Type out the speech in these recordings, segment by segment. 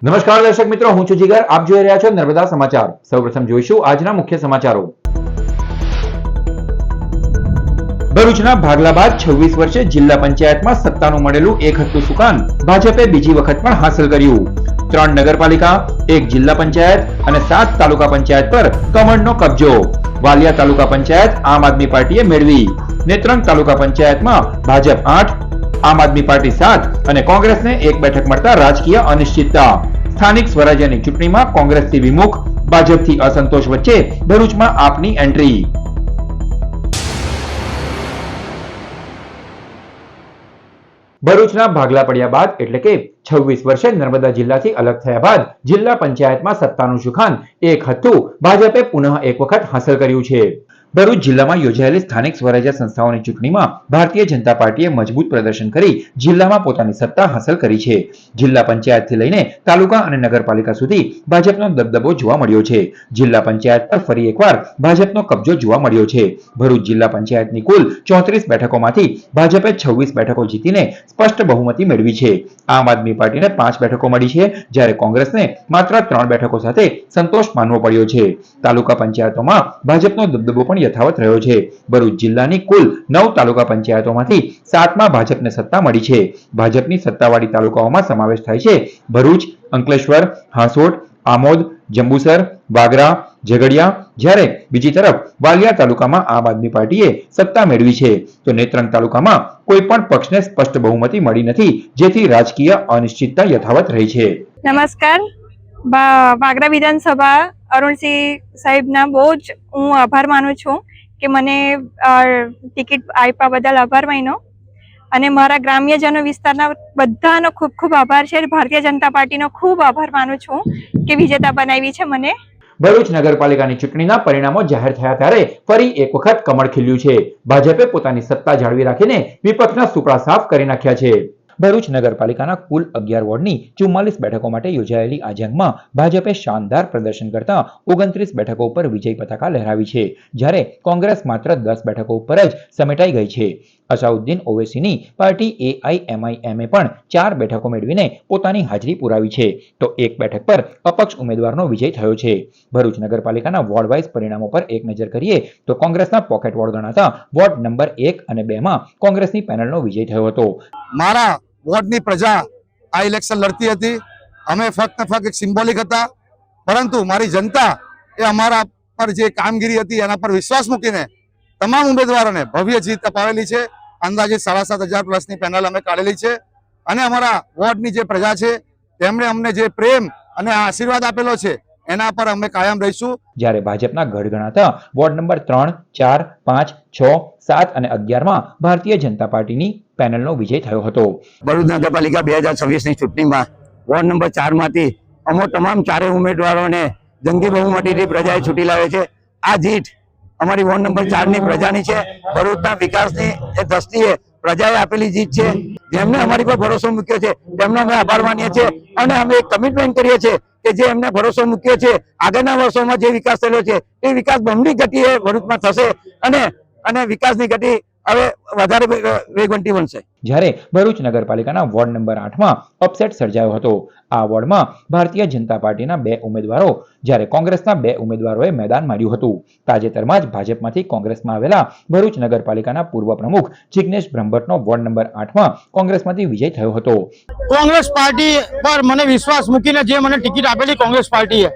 નમસ્કાર દર્શક મિત્રો, હું છું જીગર. આપ જોઈ રહ્યા છો નર્મદા સમાચાર. સૌપ્રથમ જોઈશું આજના મુખ્ય સમાચારો. ભરૂચના ભાગલા બાદ 26 વર્ષે જિલ્લા પંચાયતમાં સત્તાનું મળેલું એક હતું સુકાન ભાજપે બીજી વખત પણ હાંસલ કર્યું. 3 નગરપાલિકા, 1 જિલ્લા પંચાયત અને 7 તાલુકા પંચાયત પર કમળનો કબજો. વાલિયા તાલુકા પંચાયત આમ આદમી પાર્ટીએ મેળવી. નેત્રંગ તાલુકા પંચાયતમાં ભાજપ 8, આમ આદમી પાર્ટી 7 અને કોંગ્રેસને 1 બેઠક મળતા રાજકીય અનિશ્ચિતતા. સ્થાનિક સ્વરાજ્યની ચૂંટણીમાં કોંગ્રેસથી વિમુખ, ભાજપથી અસંતોષ વચ્ચે ભરૂચમાં આપની એન્ટ્રી. ભરૂચના ભાગલા પડ્યા બાદ એટલે કે 26 વર્ષે નર્મદા જિલ્લાથી અલગ થયા બાદ જિલ્લા પંચાયતમાં સત્તાનું સુકાન એક હતું ભાજપે પુનઃ એક વખત હાંસલ કર્યું છે. ભરૂચ જિલ્લામાં યોજાયેલી સ્થાનિક સ્વરાજ્ય સંસ્થાઓની ચૂંટણીમાં ભારતીય જનતા પાર્ટીએ મજબૂત પ્રદર્શન કરી જિલ્લામાં પોતાની સત્તા હાંસલ કરી છે. જિલ્લા પંચાયતથી લઈને તાલુકા અને નગરપાલિકા સુધી ભાજપનો દબદબો જોવા મળ્યો છે. જિલ્લા પંચાયત પર ફરી એકવાર ભાજપનો કબજો જોવા મળ્યો છે. ભરૂચ જિલ્લા પંચાયતની કુલ 34 બેઠકોમાંથી ભાજપે 26 બેઠકો જીતીને સ્પષ્ટ બહુમતી મેળવી છે. આમ આદમી પાર્ટીને 5 બેઠકો મળી છે, જ્યારે કોંગ્રેસને માત્ર 3 બેઠકો સાથે સંતોષ માનવો પડ્યો છે. તાલુકા પંચાયતોમાં ભાજપનો દબદબો પણ યથાવત રહ્યો છે. ભરૂચ જિલ્લાની કુલ 9 તાલુકા પંચાયતોમાંથી 7માં ભાજપને સત્તા મળી છે. ભાજપની સત્તાવાળી તાલુકાઓમાં સમાવેશ થાય છે ભરૂચ, અંકલેશ્વર, હાંસોટ, આમોદ, જંબુસર, વાગરા, ઝઘડિયા, જ્યારે બીજી તરફ વાલિયા તાલુકામાં આમ આદમી પાર્ટીએ સત્તા મેળવી છે, તો નેત્રંગ તાલુકામાં કોઈ પણ પક્ષને સ્પષ્ટ બહુમતી મળી નથી, જેથી રાજકીય અનિશ્ચિતતા યથાવત રહી છે. નમસ્કાર. વાગરા વિધાનસભા અરુણસિંહ સાહેબના બહુ જ હું આભાર માનું છું કે મને ટિકિટ આપ્યા બદલ આભાર માન્યો, અને મારા ગ્રામ્યજનો વિસ્તારના બધાનો ખૂબ ખૂબ આભાર છે. ભારતીય જનતા પાર્ટીનો ખૂબ આભાર માનું છું કે વિજેતા બનાવી છે મને. ભરૂચ નગરપાલિકાની ચૂંટણીના પરિણામો જાહેર થયા ત્યારે ફરી એક વખત કમળ ખીલ્યું છે. ભાજપે પોતાની સત્તા જાળવી રાખીને વિપક્ષના સુપડા સાફ કરી નાખ્યા છે. ભરૂચ નગરપાલિકાના કુલ 11 વોર્ડની 44 બેઠકો માટે યોજાયેલી આ જંગમાં ભાજપે શાનદાર પ્રદર્શન કરતા 29 બેઠકો ઉપર વિજય પતાકા લહેરાવી છે, જ્યારે કોંગ્રેસ માત્ર 10 બેઠકો ઉપર જ સમેટાઈ ગઈ છે. અસાઉદ્દીન ઓવૈસીની પાર્ટી AIMIM પણ 4 બેઠકો મેળવીને પોતાની હાજરી પુરાવી છે, તો 1 બેઠક પર અપક્ષ ઉમેદવારનો વિજય થયો છે. ભરૂચ નગરપાલિકાના વોર્ડ વાઇઝ પરિણામો પર એક નજર કરીએ તો કોંગ્રેસના પોકેટ વોર્ડ ગણાતા વોર્ડ નંબર 1 અને 2 માં કોંગ્રેસની પેનલનો વિજય થયો હતો. મારા વોર્ડની પ્રજા આ ઇલેક્શન લડતી હતી. અમે ફક્ત એક સિમ્બોલિક હતા, પરંતુ મારી જનતા એ અમારા પર જે કામગીરી હતી એના પર વિશ્વાસ મૂકીને તમામ ઉમેદવારોને ભવ્ય જીત અપાવેલી છે. અંદાજે 7,500 પ્લસની પેનલ અમે કાઢેલી છે, અને અમારા વોર્ડની જે પ્રજા છે તેમણે અમને જે પ્રેમ અને આશીર્વાદ આપેલો છે એના પર અમે કાયમ રહીશું. જ્યારે ભાજપના ગઢ ગણાતા વોર્ડ નંબર 3, 4, 5, 6, 7 અને 11 માં ભારતીય જનતા પાર્ટીની પેનલનો વિજય થયો હતો. ભરૂચ નગરપાલિકા 2026ની ચૂંટણીમાં વોર્ડ નંબર 4 માંથી અમો તમામ 4 ઉમેદવારોને જંગી બહુમતીથી પ્રજાએ છૂટી લાવે છે. આ જીત અમારી વોર્ડ નંબર 4ની પ્રજાની છે. ભરૂચના વિકાસની દ્રષ્ટિએ પ્રજાએ આપેલી જીત છે. જેમને અમારી પર ભરોસો મૂક્યો છે તેમનો અમે આભાર માનીએ છીએ, અને અમે એક કમિટમેન્ટ કરીએ છીએ કે જે એમને ભરોસો મૂક્યો છે આગળના વર્ષોમાં જે વિકાસ થયેલો છે એ વિકાસ બમણી ગતિએ ભરૂચમાં થશે, અને વિકાસની ગતિ હવે વધારે વેગવંતી બનશે. જ્યારે ભરૂચ નગરપાલિકાના વોર્ડ નંબર 8 માં અપસેટ સર્જાયો હતો. આ વોર્ડમાં ભારતીય જનતા પાર્ટીના 2 ઉમેદવારો જ્યારે કોંગ્રેસના 2 ઉમેદવારોએ મેદાન માર્યું હતું. તાજેતરમાં જ ભાજપમાંથી કોંગ્રેસમાં આવેલા ભરૂચ નગરપાલિકાના પૂર્વ પ્રમુખ જિગ્નેશ બ્રહ્મભટ્ટનો વોર્ડ નંબર 8 માં કોંગ્રેસમાંથી વિજય થયો હતો. કોંગ્રેસ પાર્ટી પર મને વિશ્વાસ મૂકીને જે મને ટિકિટ આપેલી કોંગ્રેસ પાર્ટીએ,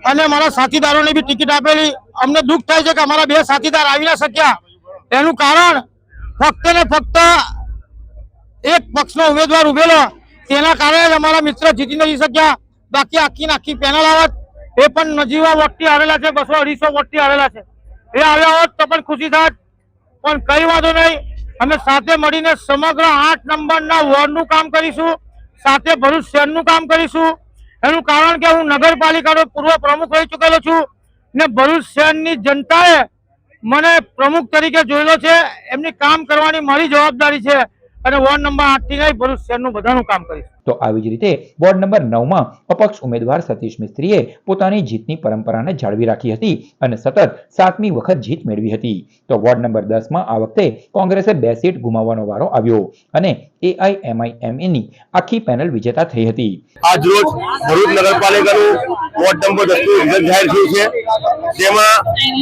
અને મારા સાથીદારોને બી ટિકિટ આપેલી. અમને દુઃખ થાય છે કે અમારા 2 સાથીદાર આવી ના શક્યા. એનું કારણ ફક્ત ને ફક્ત એક પક્ષનો ઉમેદવાર ઉભેલો, તેના કારણે જ અમારા મિત્ર જીતી નથી શક્યા. બાકી આખી પેનલ આવત, એ પણ નજીવા વોટથી આવેલા છે, 200-250 વોટથી આવેલા છે. એ આવ્યા હોત તો પણ ખુશી થાત, પણ કઈ વાંધો નહીં. અમે સાથે મળીને સમગ્ર 8 નંબરના વોર્ડનું કામ કરીશું, સાથે ભરૂચ શહેરનું કામ કરીશું. એનું કારણ કે હું નગરપાલિકાનો પૂર્વ પ્રમુખ રહી ચૂકેલો છું, ને ભરૂચ શહેરની જનતાએ મને પ્રમુખ તરીકે જોયેલો છે. એમની કામ કરવાની મારી જવાબદારી છે, અને વોર્ડ નંબર 8 થી લઈ ભરૂચ શહેરનું બધાનું કામ કરીશ. તો આવી જ રીતે વોર્ડ નંબર 9 માં અપક્ષ ઉમેદવાર સતીશ મિસ્ત્રીએ પોતાની જીતની પરંપરાને જાળવી રાખી હતી અને સતત 7મી વખત જીત મેળવી હતી. તો વોર્ડ નંબર 10 માં આ વખતે કોંગ્રેસે 2 સીટ ગુમાવવાનો વારો આવ્યો અને AIMIMA ની આખી પેનલ વિજેતા થઈ હતી. આજ રોજ ભરૂચ નગરપાલિકાનું વોર્ડ નંબર 10 નું રિઝલ્ટ જાહેર થયું છે, જેમાં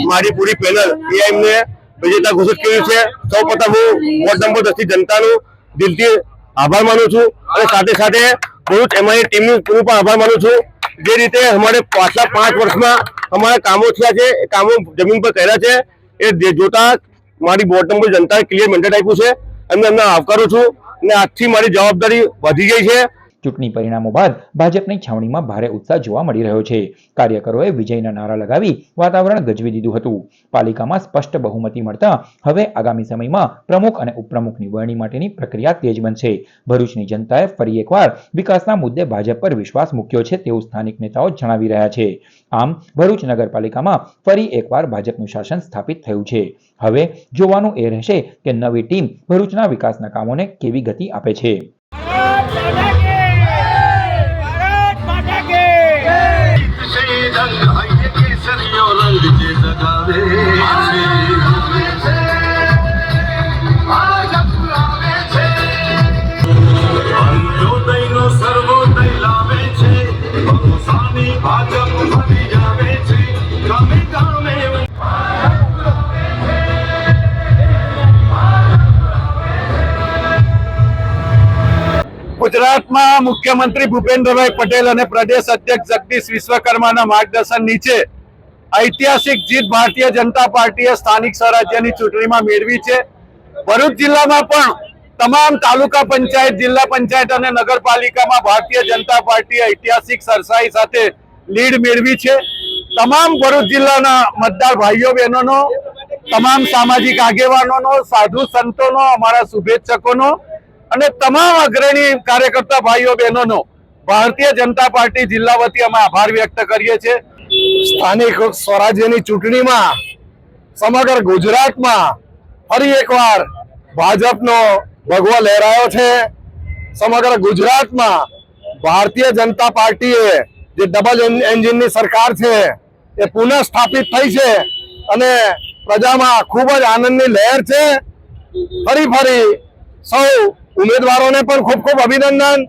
મારી પૂરી પેનલ AIM ને વિજેતા ઘોષિત કર્યું છે. સૌપ્રથમ હું વોર્ડ નંબર 10 ની જનતાનું દિલથી આભાર માનું છું અને સાથે સાથે ભરૂચ એમઆઈ ટીમનું પણ આભાર માનું છું. જે રીતે અમારે પાછલા 5 વર્ષમાં અમારા કામો થયા છે, એ કામો જમીન પર કર્યા છે, એ જોતા મારી વોર્ડ નંબર જનતાએ ક્લિયર મેન્ડેટ આપ્યું છે. એમને આવકારું છું અને આજથી મારી જવાબદારી વધી ગઈ છે. ચૂંટણી પરિણામો બાદ ભાજપની છાવણીમાં ભારે ઉત્સાહ જોવા મળી રહ્યો છે. કાર્યકરોએ વિજયના નારા લગાવી વાતાવરણ ગજવી દીધું હતું. પાલિકામાં સ્પષ્ટ બહુમતી મળતા હવે આગામી સમયમાં પ્રમુખ અને ઉપપ્રમુખની વરણી માટેની પ્રક્રિયા તેજ બનશે. ભરૂચની જનતાએ ફરી એકવાર વિકાસના મુદ્દે ભાજપ પર વિશ્વાસ મૂક્યો છે તેવું સ્થાનિક નેતાઓ જણાવી રહ્યા છે. આમ ભરૂચ નગરપાલિકામાં ફરી એકવાર ભાજપનું શાસન સ્થાપિત થયું છે. હવે જોવાનું એ રહેશે કે નવી ટીમ ભરૂચના વિકાસના કામોને કેવી ગતિ આપે છે. ગુજરાતમાં મુખ્યમંત્રી ભૂપેન્દ્રભાઈ પટેલ અને પ્રદેશ અધ્યક્ષ જગદીશ વિશ્વકર્માના માર્ગદર્શન નીચે ઐતિહાસિક જીત ભારતીય જનતા પાર્ટીએ સ્થાનિક સ્વરાજ્યની ચૂંટણીમાં મેળવી છે. ભરૂચ જિલ્લામાં પણ તમામ તાલુકા પંચાયત, જિલ્લા પંચાયત અને નગરપાલિકામાં ભારતીય જનતા પાર્ટીએ ઐતિહાસિક સરસાઈ સાથે લીડ મેળવી છે. તમામ ભરૂચ જિલ્લાના મતદાર ભાઈઓ બહેનોનો, તમામ સામાજિક આગેવાનોનો, સાધુ સંતોનો, અમારા શુભેચ્છકોનો અને તમામ અગ્રણી કાર્યકર્તા ભાઈઓ બહેનોનો ભારતીય જનતા પાર્ટી જિલ્લા વતી અમે આભાર વ્યક્ત કરીએ છીએ. સ્થાનિક સ્વરાજ્યની ચૂંટણીમાં સમગ્ર ગુજરાતમાં ફરી એકવાર ભાજપનો ભગવો લહેરાયો છે. સમગ્ર ગુજરાતમાં ભારતીય જનતા પાર્ટીએ જે ડબલ એન્જિનની સરકાર છે એ પુનઃ સ્થાપિત થઈ છે અને પ્રજામાં ખૂબ જ આનંદની લહેર છે. ફરી સૌ ઉમેદવારોને પણ ખૂબ ખૂબ અભિનંદન.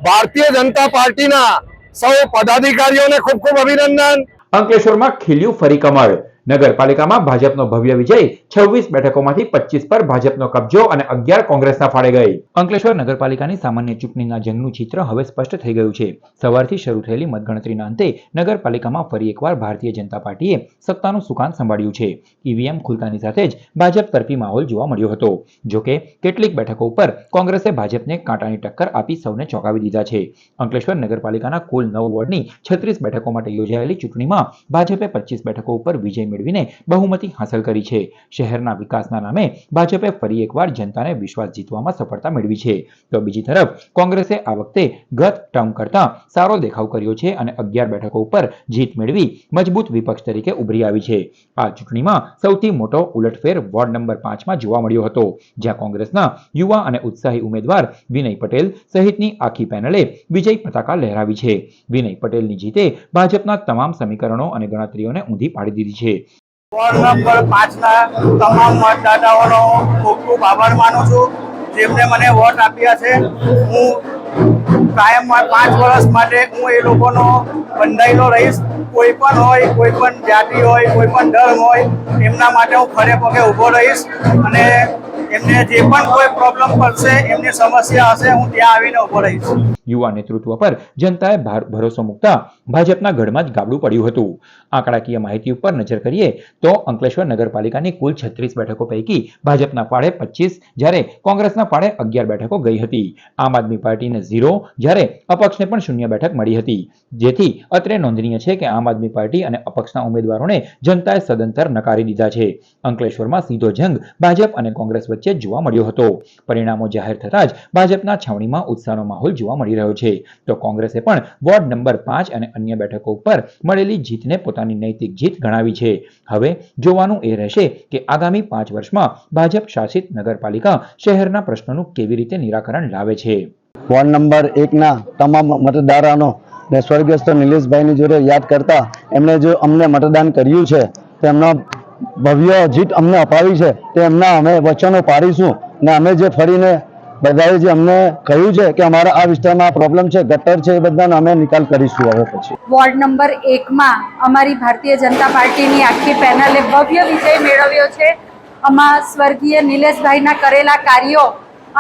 ભારતીય જનતા પાર્ટીના સૌ પદાધિકારીઓને ખૂબ ખૂબ અભિનંદન. અંકલેશ્વરમાં ખીલ્યું ફરી કમળ. નગરપાલિકામાં ભાજપનો ભવ્ય વિજય. 26 બેઠકોમાંથી 25 પર ભાજપનો કબજો અને 11 કોંગ્રેસના ફાળે ગઈ. અંકલેશ્વર નગરપાલિકાની સામાન્ય ચૂંટણીના જંગનું ચિત્ર હવે સ્પષ્ટ થઈ ગયું છે. સવારથી શરૂ થયેલી મતગણતરીના અંતે નગરપાલિકામાં ફરી એકવાર ભારતીય જનતા પાર્ટીએ સત્તાનું સુકાન સંભાળ્યું છે. ઈવીએમ ખુલતાની સાથે જ ભાજપ તરફી માહોલ જોવા મળ્યો હતો. જોકે કેટલીક બેઠકો ઉપર કોંગ્રેસે ભાજપને કાંટાની ટક્કર આપી સૌને ચોંકાવી દીધા છે. અંકલેશ્વર નગરપાલિકાના કુલ 9 વોર્ડની 36 બેઠકો માટે યોજાયેલી ચૂંટણીમાં ભાજપે 25 બેઠકો ઉપર વિજય મેળવીને બહુમતી હાંસલ કરી છે. શહેરના વિકાસના નામે ભાજપે ફરી એકવાર જનતાને વિશ્વાસ જીતવામાં સફળતા મેળવી છે. તો બીજી તરફ કોંગ્રેસે આ વખતે ગત ટર્મ કરતા સારો દેખાવ કર્યો છે અને 11 બેઠકો ઉપર જીત મેળવી મજબૂત વિપક્ષ તરીકે ઉભરી આવી છે. આ ચૂંટણીમાં સૌથી મોટો ઉલટફેર વોર્ડ નંબર 5 માં જોવા મળ્યો હતો, જ્યાં કોંગ્રેસના યુવા અને ઉત્સાહી ઉમેદવાર વિનય પટેલ સહિતની આખી પેનલે વિજય પતાકા લહેરાવી છે. વિનય પટેલની જીતે ભાજપના તમામ સમીકરણો અને ગણતરીઓને ઊંધી પાડી દીધી છે. વોર્ડ નંબર 5 ના તમામ મતદાતાઓનો ખૂબ ખૂબ આભાર માનું છું, જેમને મને વોટ આપ્યા છે. હું કાયમ 5 વર્ષ માટે હું એ લોકોનો બંધાયેલો રહીશ. કોઈ પણ હોય, કોઈ પણ જાતિ હોય, કોઈ પણ ધર્મ હોય, એમના માટે હું ખડે પગે ઊભો રહીશ અને એમને જે પણ કોઈ પ્રોબ્લેમ પડશે, એમની સમસ્યા હશે, હું ત્યાં આવીને ઊભો રહીશ. યુવા નેતૃત્વ પર જનતાએ ભરોસો મૂકતા ભાજપના ગઢમાં જ ગાબડું પડ્યું હતું. આંકડાકીય માહિતી ઉપર નજર કરીએ તો અંકલેશ્વર નગરપાલિકાની કુલ 36 બેઠકો પૈકી ભાજપના ફાળે 25 જ્યારે કોંગ્રેસના ફાળે 11 બેઠકો ગઈ હતી. આમ આદમી પાર્ટીને 0 જ્યારે અપક્ષને પણ 0 બેઠક મળી હતી. જેથી અત્રે નોંધનીય છે કે આમ આદમી પાર્ટી અને અપક્ષના ઉમેદવારોને જનતાએ સદંતર નકારી દીધા છે. અંકલેશ્વરમાં સીધો જંગ ભાજપ અને કોંગ્રેસ વચ્ચે જોવા મળ્યો હતો. પરિણામો જાહેર થતાં જ ભાજપના છાવણીમાં ઉત્સાહનો માહોલ જોવા મળી રહ્યો રહ્યો છે. તો કોંગ્રેસે પણ વોર્ડ નંબર 5 અને અન્ય બેઠકો ઉપર મળેલી જીતને પોતાની નૈતિક જીત ગણાવી છે. હવે જોવાનું એ રહેશે કે આગામી 5 વર્ષમાં ભાજપ શાસિત નગરપાલિકા શહેરના પ્રશ્નોનું કેવી રીતે નિરાકરણ લાવે છે. વોર્ડ નંબર 1ના તમામ મતદારોનો ને સ્વર્ગસ્થ નિલેશભાઈની જોડે યાદ કરતા એમણે જો અમને મતદાન કર્યું છે તેમનો ભવ્ય જીત અમને અપાવી છે તે એમના અમે વચનો પાડીશું ને અમે જે ફરીને બધાએ જે અમને કહ્યું છે કે અમારા આ વિસ્તારમાં પ્રોબ્લેમ છે, ગટર છે, એ બધાનો અમે નિકાલ કરીશું. હવે પછી વોર્ડ નંબર 1માં અમારી ભારતીય જનતા પાર્ટીની આખી પેનલે ભવ્ય વિજય મેળવ્યો છે. આમાં સ્વર્ગીય નિલેશભાઈના કરેલા કાર્યો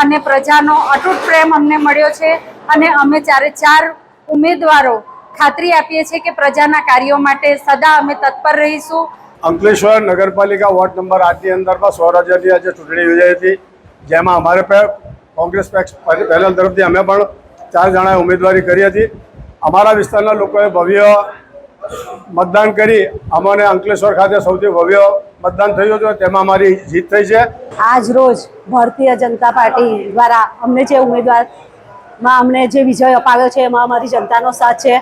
અને પ્રજાનો અતૂટ પ્રેમ અમને મળ્યો છે અને અમે ચાર ઉમેદવારો ખાતરી આપીએ છીએ કે પ્રજાના કાર્યો માટે સદા અમે તત્પર રહીશું. અંકલેશ્વર નગરપાલિકા વોર્ડ નંબર 8 ની અંદરમાં સ્વરાજ્યની આજે ચૂંટણી યોજાઈ હતી, જેમાં અમારે કોંગ્રેસ પક્ષ પહેલ તરફથી અમે પણ 4 જણાએ ઉમેદવારી કરી હતી. અમારા વિસ્તારના લોકોએ ભવ્ય મતદાન કરી અમને અંકલેશ્વર ખાતે સૌથી ભવ્ય મતદાન થયું હતું, તેમાં અમારી જીત થઈ છે. આજ રોજ ભારતીય જનતા પાર્ટી દ્વારા અમને જે ઉમેદવારમાં અમને જે વિજય અપાવ્યો છે એમાં અમારી જનતાનો સાથ છે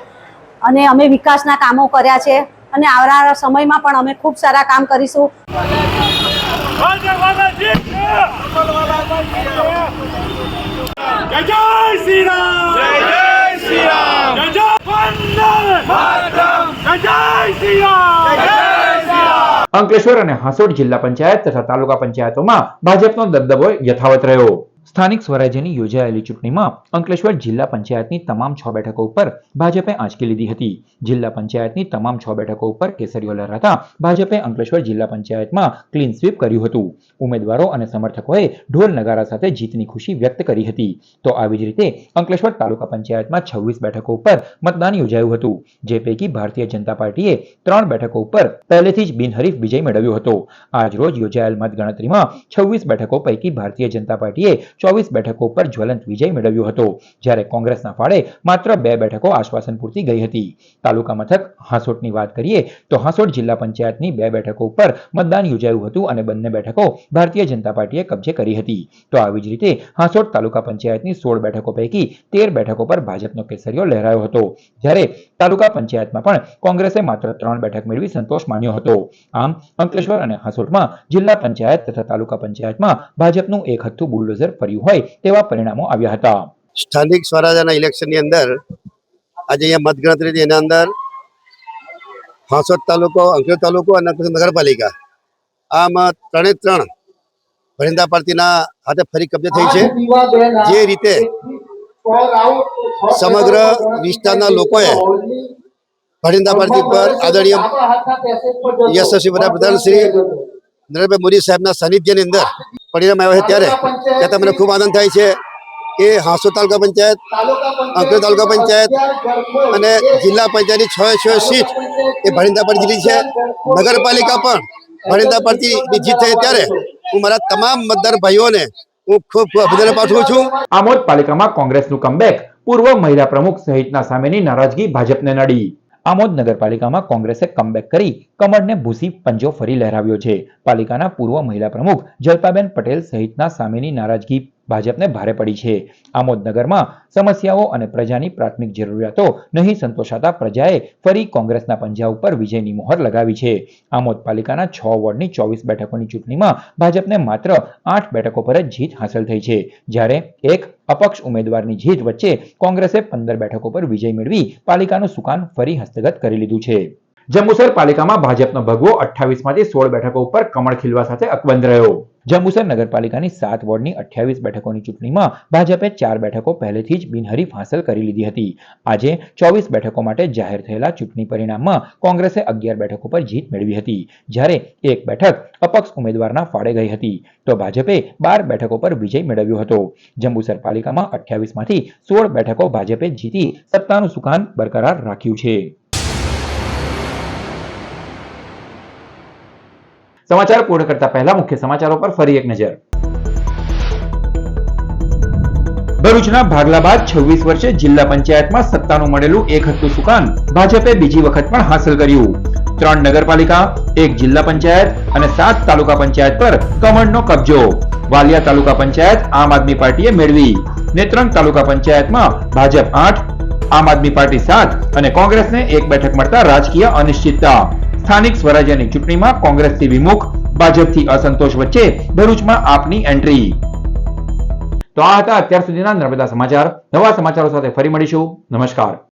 અને અમે વિકાસના કામો કર્યા છે અને આવનારા સમયમાં પણ અમે ખૂબ સારા કામ કરીશું. અંકલેશ્વર અને હાસોડ જિલ્લા પંચાયત તથા તાલુકા પંચાયતોમાં ભાજપનો દબદબો યથાવત રહ્યો. સ્થાનિક સ્વરાજ્યની યોજાયેલી ચૂંટણીમાં અંકલેશ્વર જિલ્લા પંચાયતની તમામ 6 બેઠકો ઉપર ભાજપે આંચકી લીધી હતી. જિલ્લા પંચાયતની તમામ 6 બેઠકો ઉપર કેસરીઓ લહેરાતા ભાજપે અંકલેશ્વર જિલ્લા પંચાયતમાં ક્લીન સ્વીપ કર્યું હતું. ઉમેદવારો અને સમર્થકોએ ઢોલ નગારા સાથે જીતની ખુશી વ્યક્ત કરી હતી. તો આવી જ રીતે અંકલેશ્વર તાલુકા પંચાયતમાં 26 બેઠકો ઉપર મતદાન યોજાયું હતું, જે પૈકી ભારતીય જનતા પાર્ટીએ 3 બેઠકો ઉપર પહેલેથી જ બિનહરીફ વિજય મેળવ્યો હતો. આજ રોજ યોજાયેલ મતગણતરીમાં 26 બેઠકો પૈકી ભારતીય જનતા પાર્ટીએ 24 બેઠકો પર જ્વલંત વિજય મેળવ્યો હતો, જ્યારે કોંગ્રેસના ફાળે માત્ર 2 બેઠકો આશ્વાસન પૂરતી ગઈ હતી. તાલુકા મથક હાસોટની વાત કરીએ તો હાસોટ જિલ્લા પંચાયતની 2 બેઠકો ઉપર મતદાન યોજાયું હતું અને બંને બેઠકો ભારતીય જનતા પાર્ટીએ કબજે કરી હતી. તો આવી જ રીતે હાસોટ તાલુકા પંચાયતની 16 બેઠકો પૈકી 13 બેઠકો પર ભાજપનો કેસરીઓ લહેરાયો હતો, જ્યારે તાલુકા પંચાયતમાં પણ કોંગ્રેસે માત્ર 3 બેઠક મેળવી સંતોષ માન્યો હતો. આમ અંકલેશ્વર અને હાસોટમાં જિલ્લા પંચાયત તથા તાલુકા પંચાયતમાં ભાજપનું એક હથ્થું બુલડોઝર ફર્યું હોય તેવા પરિણામો આવ્યા હતા. સ્થાનિક સ્વરાજ્યના ઇલેક્શનની અંદર આજે અહીંયા મતગણતરી હતી, એના અંદર હાસોદ તાલુકો, અંકલેશ્વર તાલુકો અને નગરપાલિકા આમાં 3 ભરિંદા પાર્ટીના હાથે ફરી કબજે થઈ છે. જે રીતે સમગ્ર વિસ્તારના લોકોએ ભરિંદા પાર્ટી પર આદરણીય યશસ્વી વડાપ્રધાન શ્રી નરેન્દ્રભાઈ મોદી સાહેબના સાનિધ્યની અંદર પરિણામ આવ્યા છે, ત્યારે મને ખૂબ આનંદ થાય છે કે હાસોદ તાલુકા પંચાયત, અંકલેશ્વર તાલુકા પંચાયત અને જિલ્લા પંચાયતની 6 સીટ એ ભરિંદા પાર્ટી જીતી છે. નગરપાલિકા પણ ભરિંદા પાર્ટીની જીત થઈ, ત્યારે હું મારા તમામ મતદાર ભાઈઓને હું ખૂબ અભિનંદન પાઠવું છું. આમોદ પાલિકામાં કોંગ્રેસનું કમબેક, પૂર્વ મહિલા પ્રમુખ સહિતના સામેની નારાજગી ભાજપને નડી. આમોદ નગરપાલિકામાં કોંગ્રેસે કમબેક કરી કમળને ભૂસી પંજો ફરી લહેરાવ્યો છે. પાલિકાના પૂર્વ મહિલા પ્રમુખ જલ્પાબેન પટેલ સહિતના સામેની નારાજગી ભાજપને ભારે પડી છે. આમોદ નગરમાં સમસ્યાઓ અને પ્રજાની પ્રાથમિક જરૂરિયાતો નહીં સંતોષાતા પ્રજાએ ફરી કોંગ્રેસના પંજા ઉપર વિજયની મોહર લગાવી છે. આમોદ પાલિકાના 6 વોર્ડની 24 બેઠકોની ચૂંટણીમાં ભાજપને માત્ર 8 બેઠકો પર જ જીત હાંસલ થઈ છે, જ્યારે એક અપક્ષ ઉમેદવારની જીત વચ્ચે કોંગ્રેસે 15 બેઠકો પર વિજય મેળવી પાલિકાનું સુકાન ફરી હસ્તગત કરી લીધું છે. જંબુસર પાલિકામાં ભાજપનો ભગવો 28 માંથી 16 બેઠકો ઉપર કમળ ખીલવા સાથે અકબંધ રહ્યો. જંબુસર નગરપાલિકાની 7 વોર્ડની 28 બેઠકોની ચૂંટણીમાં ભાજપે 4 બેઠકો પહેલેથી જ બિનહરીફ હાંસલ કરી લીધી હતી. આજે 24 બેઠકો માટે જાહેર થયેલા ચૂંટણી પરિણામમાં કોંગ્રેસે 11 બેઠકો પર જીત મેળવી હતી, જ્યારે એક બેઠક અપક્ષ ઉમેદવારના ફાળે ગઈ હતી. તો ભાજપે 12 બેઠકો પર વિજય મેળવ્યો હતો. જંબુસર પાલિકામાં 28 માંથી 16 બેઠકો ભાજપે જીતી સત્તાનું સુકાન બરકરાર રાખ્યું છે. સમાચાર પૂર્ણ કરતા પહેલા મુખ્ય સમાચારો પર ફરી એક નજર. ભરૂચના ભાગલા બાદ 26 વર્ષે જિલ્લા પંચાયતમાં સત્તાનું મળેલું એક હથ્થું સુકાન ભાજપે બીજી વખત પણ હાંસલ કર્યું. 3 નગરપાલિકા, 1 જિલ્લા પંચાયત અને 7 તાલુકા પંચાયત પર કમળનો કબજો. વાલિયા તાલુકા પંચાયત આમ આદમી પાર્ટીએ મેળવી. નેત્રંગ તાલુકા પંચાયતમાં ભાજપ 8, આમ આદમી પાર્ટી 7 અને કોંગ્રેસને 1 બેઠક મળતા રાજકીય અનિશ્ચિતતા. સ્થાનિક સ્વરાજ્યની ચૂંટણીમાં કોંગ્રેસથી વિમુખ, ભાજપથી અસંતોષ વચ્ચે ભરૂચમાં આપની એન્ટ્રી. તો આ હતા અત્યાર સુધીના નર્મદા સમાચાર. નવા સમાચારો સાથે ફરી મળીશું. નમસ્કાર.